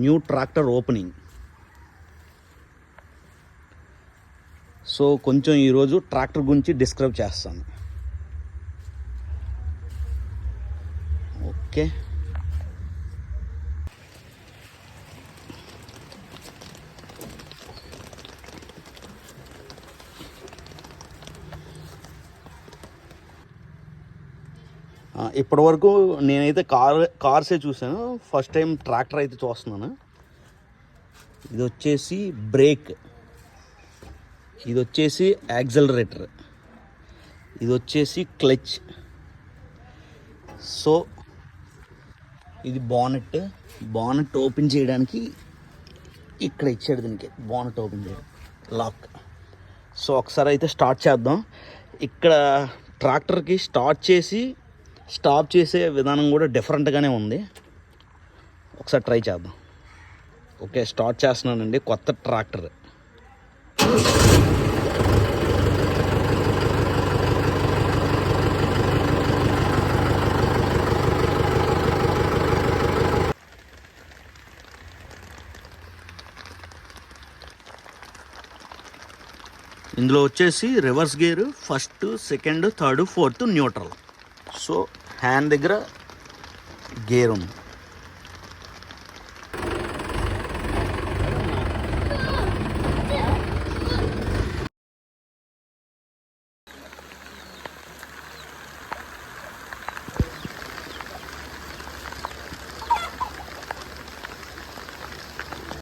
New tractor opening. So కొంచెం ఈరోజు tractor గురించి డిస్క్రైబ్ చేస్తాను. ఓకే, ఇప్పటివరకు నేనైతే కార్సే చూసాను, ఫస్ట్ టైం ట్రాక్టర్ అయితే చూస్తున్నాను. ఇది వచ్చేసి బ్రేక్, ఇది వచ్చేసి యాక్సలరేటర్, ఇది వచ్చేసి క్లచ్. సో ఇది బానెట్ ఓపెన్ చేయడానికి ఇక్కడ ఇచ్చాడు, దీనికి బానెట్ ఓపెన్ చేయడం లాక్. సో ఒకసారి అయితే స్టార్ట్ చేద్దాం. ఇక్కడ ట్రాక్టర్కి స్టాప్ చేసే విధానం కూడా డిఫరెంట్గానే ఉంది. ఒకసారి ట్రై చేద్దాం. ఓకే, స్టార్ట్ చేస్తున్నానండి. కొత్త ట్రాక్టర్. ఇందులో వచ్చేసి reverse gear, first, second, third, fourth, neutral. So hand దగ్గర గేర్ ఉంది.